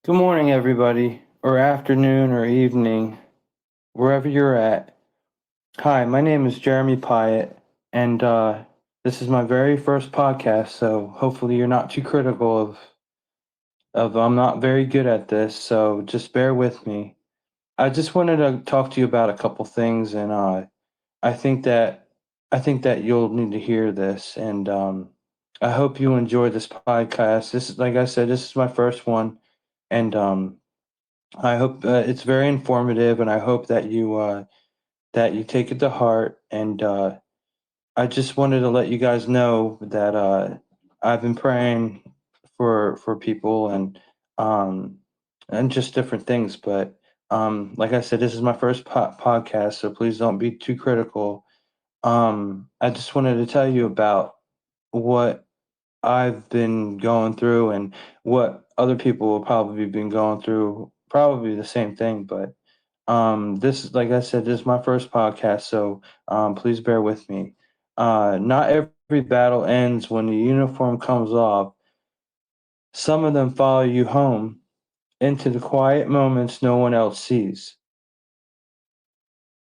Good morning, everybody, or afternoon or evening, wherever you're at. Hi, my name is Jeremy Pyatt, and this is my very first podcast, so hopefully you're not too critical of I'm not very good at this, so just bear with me. I just wanted to talk to you about a couple things, and I think that I think that you'll need to hear this, and I hope you enjoy this podcast. This is, like I said, this is my first one, and I hope it's very informative, and I hope that you take it to heart. And I just wanted to let you guys know that I've been praying for people um, and just different things. But like I said, this is my first podcast, so please don't be too critical. I just wanted to tell you about what I've been going through and what other people will probably been going through, probably the same thing. But this is, like I said, this is my first podcast, so please bear with me. Not every battle ends when the uniform comes off. Some of them follow you home into the quiet moments no one else sees.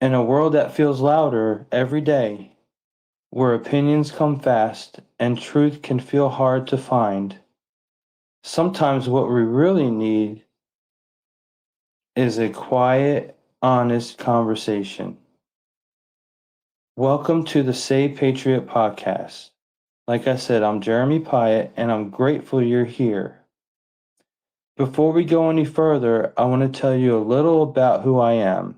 In a world that feels louder every day, where opinions come fast and truth can feel hard to find, sometimes what we really need is a quiet, honest conversation. Welcome to the Saved Patriot Podcast. Like I said, I'm Jeremy Pyatt, and I'm grateful you're here. Before we go any further, I want to tell you a little about who I am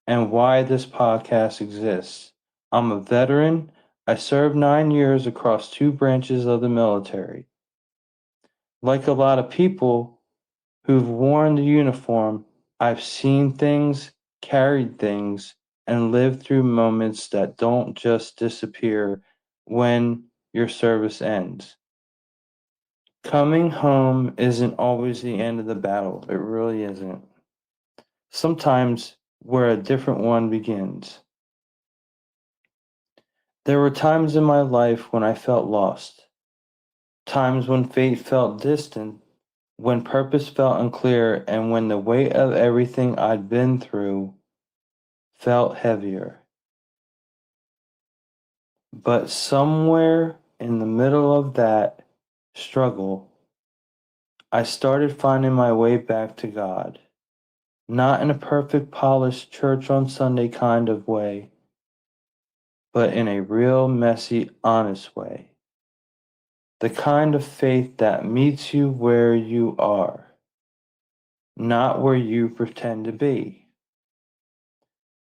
and why this podcast exists. I'm a veteran. I served 9 years across two branches of the military. Like a lot of people who've worn the uniform, I've seen things, carried things, and lived through moments that don't just disappear when your service ends. Coming home isn't always the end of the battle. It really isn't. Sometimes where a different one begins. There were times in my life when I felt lost, times when fate felt distant, when purpose felt unclear, and when the weight of everything I'd been through felt heavier. But somewhere in the middle of that struggle, I started finding my way back to God. Not in a perfect, polished church on Sunday kind of way, but in a real, messy, honest way. The kind of faith that meets you where you are, not where you pretend to be.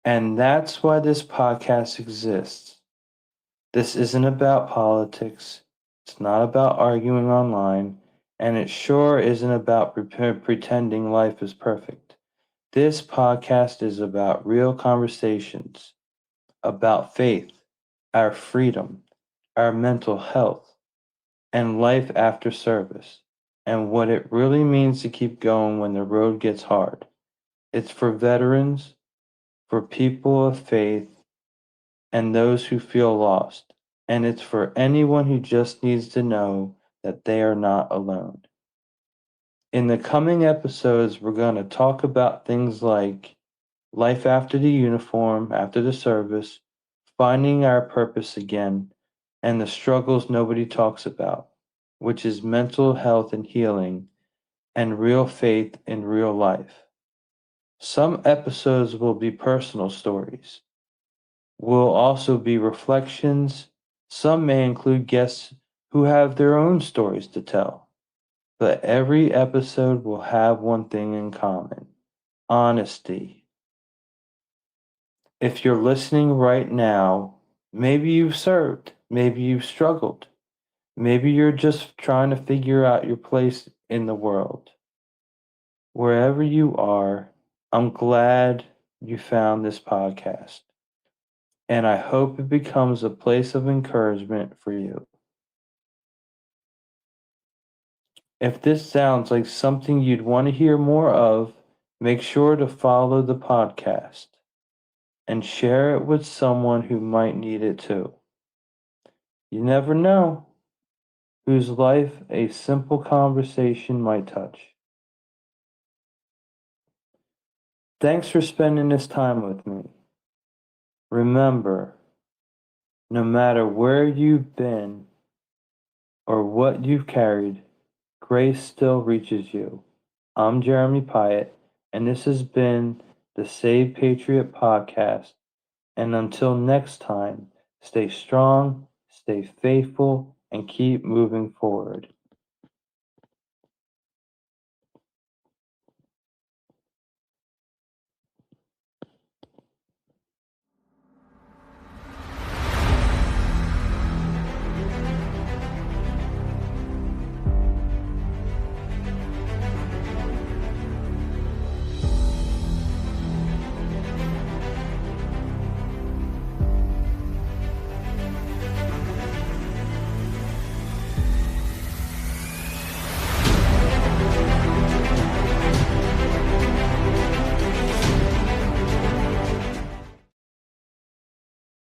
And that's why this podcast exists. This isn't about politics. It's not about arguing online. And it sure isn't about pretending life is perfect. This podcast is about real conversations, about faith, our freedom, our mental health, and life after service, and what it really means to keep going when the road gets hard. It's for veterans, for people of faith, and those who feel lost. And it's for anyone who just needs to know that they are not alone. In the coming episodes, we're going to talk about things like life after the uniform, after the service, finding our purpose again, and the struggles nobody talks about, which is mental health and healing, and real faith in real life. Some episodes will be personal stories. Will also be reflections. Some may include guests who have their own stories to tell. But every episode will have one thing in common: honesty. If you're listening right now, maybe you've served, maybe you've struggled, maybe you're just trying to figure out your place in the world. Wherever you are, I'm glad you found this podcast, and I hope it becomes a place of encouragement for you. If this sounds like something you'd want to hear more of, make sure to follow the podcast and share it with someone who might need it too. You never know whose life a simple conversation might touch. Thanks for spending this time with me. Remember, no matter where you've been or what you've carried, grace still reaches you. I'm Jeremy Pyatt, and this has been the Saved Patriot Podcast. And until next time, stay strong, stay faithful, and keep moving forward.